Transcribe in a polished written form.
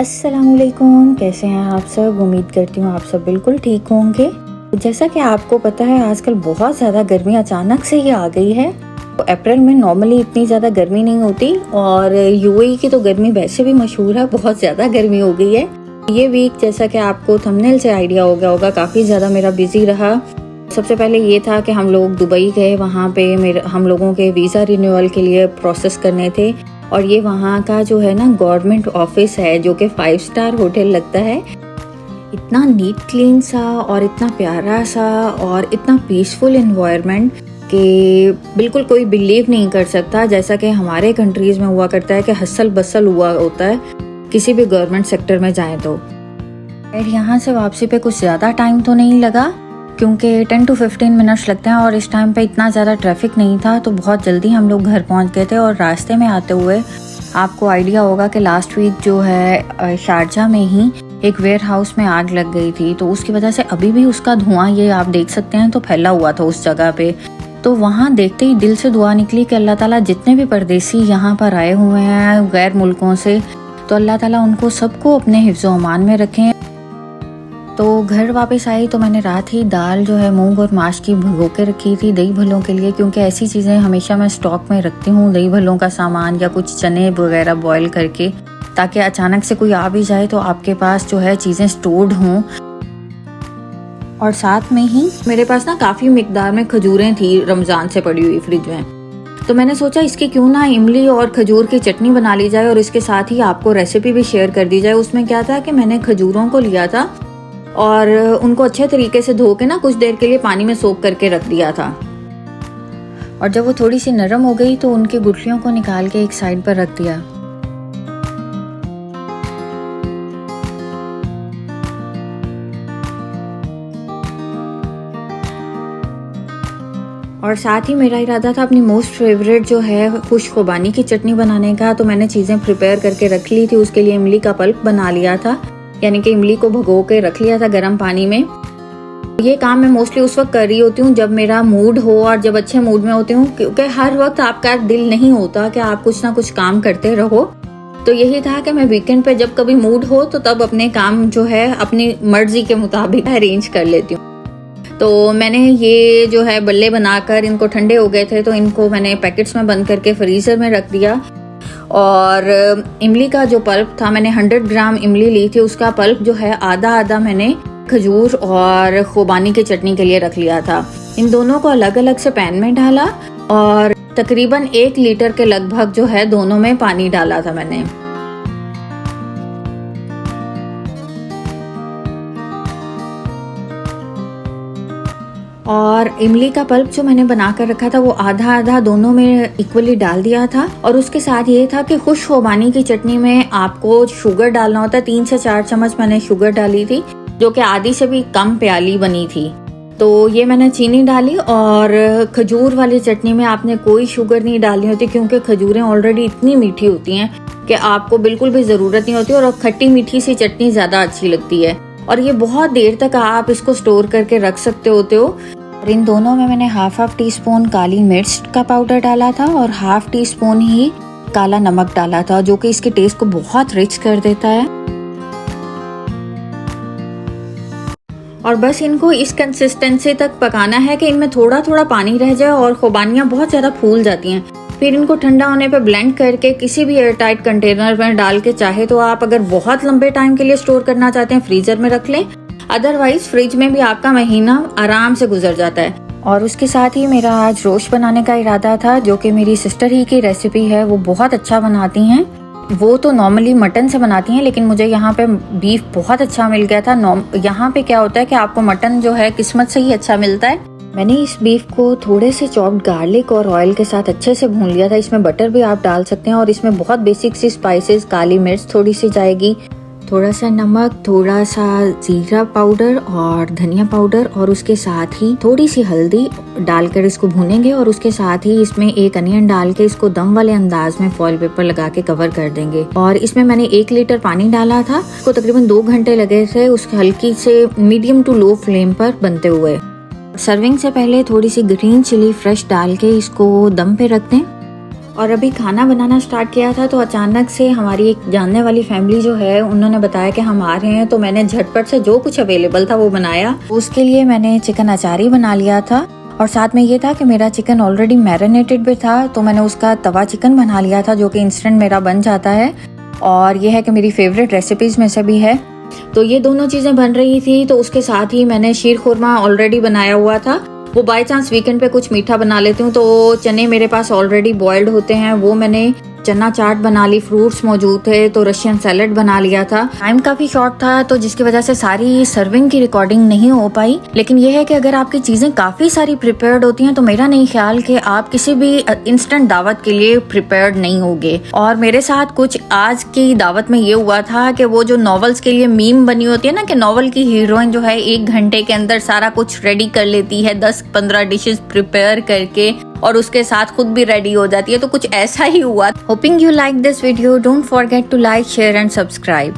अस्सलामुअलैकुम, कैसे हैं आप सब। उम्मीद करती हूँ आप सब बिल्कुल ठीक होंगे। जैसा कि आपको पता है आजकल बहुत ज़्यादा गर्मी अचानक से ही आ गई है। तो अप्रैल में नॉर्मली इतनी ज़्यादा गर्मी नहीं होती और यूएई की तो गर्मी वैसे भी मशहूर है, बहुत ज़्यादा गर्मी हो गई है। ये वीक जैसा कि आपको थंबनेल से आइडिया हो गया होगा काफ़ी ज़्यादा मेरा बिजी रहा। सबसे पहले ये था कि हम लोग दुबई गए, वहाँ पे हम लोगों के वीज़ा रिन्यूअल के लिए प्रोसेस करने थे और ये वहाँ का जो है ना गवर्नमेंट ऑफिस है जो कि 5 स्टार होटल लगता है। इतना नीट क्लीन सा और इतना प्यारा सा और इतना पीसफुल एनवायरनमेंट कि बिल्कुल कोई बिलीव नहीं कर सकता, जैसा कि हमारे कंट्रीज में हुआ करता है कि हसल बसल हुआ होता है किसी भी गवर्नमेंट सेक्टर में जाए तो। और यहाँ से वापसी पे कुछ ज़्यादा टाइम तो नहीं लगा क्योंकि 10 to 15 मिनट्स लगते हैं और इस टाइम पे इतना ज़्यादा ट्रैफिक नहीं था, तो बहुत जल्दी हम लोग घर पहुँच गए थे। और रास्ते में आते हुए आपको आइडिया होगा कि लास्ट वीक जो है शारजा में ही एक वेयर हाउस में आग लग गई थी, तो उसकी वजह से अभी भी उसका धुआं ये आप देख सकते हैं तो फैला हुआ था उस जगह पे। तो वहाँ देखते ही दिल से दुआ निकली कि अल्लाह ताला जितने भी परदेसी यहाँ पर आए हुए हैं गैर मुल्कों से, तो अल्लाह ताला उनको सबको अपने हिफ्ज़-ओ अमान में रखें। तो घर वापस आई तो मैंने रात ही दाल जो है मूंग और माश की भिगो के रखी थी दही भल्लों के लिए, क्योंकि ऐसी चीज़ें हमेशा मैं स्टॉक में रखती हूँ, दही भल्लों का सामान या कुछ चने वगैरह बॉईल करके, ताकि अचानक से कोई आ भी जाए तो आपके पास जो है चीज़ें स्टोर्ड हों। और साथ में ही मेरे पास ना काफ़ी मिकदार में खजूरें थी रमज़ान से पड़ी हुई फ्रिज में, तो मैंने सोचा इसकी क्यों ना इमली और खजूर की चटनी बना ली जाए और इसके साथ ही आपको रेसिपी भी शेयर कर दी जाए। उसमें क्या था कि मैंने खजूरों को लिया था और उनको अच्छे तरीके से धो के ना कुछ देर के लिए पानी में सोक करके रख दिया था, और जब वो थोड़ी सी नरम हो गई तो उनकी गुठलियों को निकाल के एक साइड पर रख दिया। और साथ ही मेरा इरादा था अपनी मोस्ट फेवरेट जो है खुशखुबानी की चटनी बनाने का, तो मैंने चीज़ें प्रिपेयर करके रख ली थी। उसके लिए इमली का पल्प बना लिया था, यानी कि इमली को भगो के रख लिया था गर्म पानी में। ये काम मैं मोस्टली उस वक्त कर रही होती हूँ जब मेरा मूड हो और जब अच्छे मूड में होती हूँ, क्योंकि हर वक्त आपका दिल नहीं होता कि आप कुछ ना कुछ काम करते रहो। तो यही था कि मैं वीकेंड पे जब कभी मूड हो तो तब अपने काम जो है अपनी मर्जी के मुताबिक अरेंज कर लेती हूँ। तो मैंने ये जो है बल्ले बनाकर, इनको ठंडे हो गए थे तो इनको मैंने पैकेट्स में बंद करके फ्रीज़र में रख दिया। और इमली का जो पल्प था, मैंने 100 ग्राम इमली ली थी, उसका पल्प जो है आधा आधा मैंने खजूर और खुबानी की चटनी के लिए रख लिया था। इन दोनों को अलग अलग से पैन में डाला और तकरीबन 1 लीटर के लगभग जो है दोनों में पानी डाला था मैंने। और इमली का पल्प जो मैंने बना कर रखा था वो आधा आधा दोनों में इक्वली डाल दिया था। और उसके साथ ये था कि खुशखुबानी की चटनी में आपको शुगर डालना होता है। 3 से 4 चम्मच मैंने शुगर डाली थी, जो कि आधी से भी कम प्याली बनी थी। तो ये मैंने चीनी डाली। और खजूर वाली चटनी में आपने कोई शुगर नहीं डालनी होती, क्योंकि खजूरें ऑलरेडी इतनी मीठी होती हैं कि आपको बिल्कुल भी ज़रूरत नहीं होती, और खट्टी मीठी सी चटनी ज़्यादा अच्छी लगती है। और ये बहुत देर तक आप इसको स्टोर करके रख सकते होते हो। और इन दोनों में मैंने हाफ टी स्पून काली मिर्च का पाउडर डाला था और हाफ टी स्पून ही काला नमक डाला था, जो कि इसके टेस्ट को बहुत रिच कर देता है। और बस इनको इस कंसिस्टेंसी तक पकाना है कि इनमें थोड़ा थोड़ा पानी रह जाए और खुबानियाँ बहुत ज़्यादा फूल जाती हैं। फिर इनको ठंडा होने पे ब्लेंड करके किसी भी एयर टाइट कंटेनर में डाल के, चाहे तो आप अगर बहुत लंबे टाइम के लिए स्टोर करना चाहते हैं फ्रीजर में रख लें, अदरवाइज फ्रिज में भी आपका महीना आराम से गुजर जाता है। और उसके साथ ही मेरा आज रोस्ट बनाने का इरादा था, जो कि मेरी सिस्टर ही की रेसिपी है। वो बहुत अच्छा बनाती हैं। वो तो नॉर्मली मटन से बनाती हैं, लेकिन मुझे यहाँ पे बीफ बहुत अच्छा मिल गया था। यहाँ पे क्या होता है कि आपको मटन जो है किस्मत से ही अच्छा मिलता है। मैंने इस बीफ को थोड़े से चॉप्ड गार्लिक और ऑयल के साथ अच्छे से भून लिया था। इसमें बटर भी आप डाल सकते हैं। और इसमें बहुत बेसिक सी स्पाइसेस, काली मिर्च थोड़ी सी जाएगी, थोड़ा सा नमक, थोड़ा सा जीरा पाउडर और धनिया पाउडर, और उसके साथ ही थोड़ी सी हल्दी डालकर इसको भूनेंगे। और उसके साथ ही इसमें एक अनियन डाल के इसको दम वाले अंदाज में फॉइल पेपर लगा के कवर कर देंगे। और इसमें मैंने 1 लीटर पानी डाला था। इसको तकरीबन 2 घंटे लगे थे उसके हल्की से मीडियम टू लो फ्लेम पर बनते हुए। सर्विंग से पहले थोड़ी सी ग्रीन चिली फ्रेश डाल के इसको दम पे रख दें। और अभी खाना बनाना स्टार्ट किया था तो अचानक से हमारी एक जानने वाली फैमिली जो है उन्होंने बताया कि हम आ रहे हैं, तो मैंने झटपट से जो कुछ अवेलेबल था वो बनाया। उसके लिए मैंने चिकन अचारी बना लिया था और साथ में ये था कि मेरा चिकन ऑलरेडी मैरिनेटेड भी था, तो मैंने उसका तवा चिकन बना लिया था जो कि इंस्टेंट मेरा बन जाता है और ये है कि मेरी फेवरेट रेसिपीज में से भी है। तो ये दोनों चीज़ें बन रही थी, तो उसके साथ ही मैंने शीर खुरमा ऑलरेडी बनाया हुआ था। वो बाय चांस वीकेंड पे कुछ मीठा बना लेती हूँ, तो चने मेरे पास ऑलरेडी बॉइल्ड होते हैं, वो मैंने चना चाट बना ली, फ्रूट्स मौजूद थे तो रशियन सैलेड बना लिया था। टाइम काफ़ी शॉर्ट था तो जिसकी वजह से सारी सर्विंग की रिकॉर्डिंग नहीं हो पाई, लेकिन यह है कि अगर आपकी चीज़ें काफ़ी सारी प्रिपेयर्ड होती हैं तो मेरा नहीं ख्याल कि आप किसी भी इंस्टेंट दावत के लिए प्रिपेयर्ड नहीं होगे। और मेरे साथ कुछ आज की दावत में ये हुआ था कि वो जो नॉवेल्स के लिए मीम बनी होती है ना कि नॉवल की हीरोइन जो है 1 घंटे के अंदर सारा कुछ रेडी कर लेती है, 10-15 डिशेस प्रिपेयर करके और उसके साथ खुद भी रेडी हो जाती है, तो कुछ ऐसा ही हुआ। Hoping you like this video, don't forget to like, share and subscribe.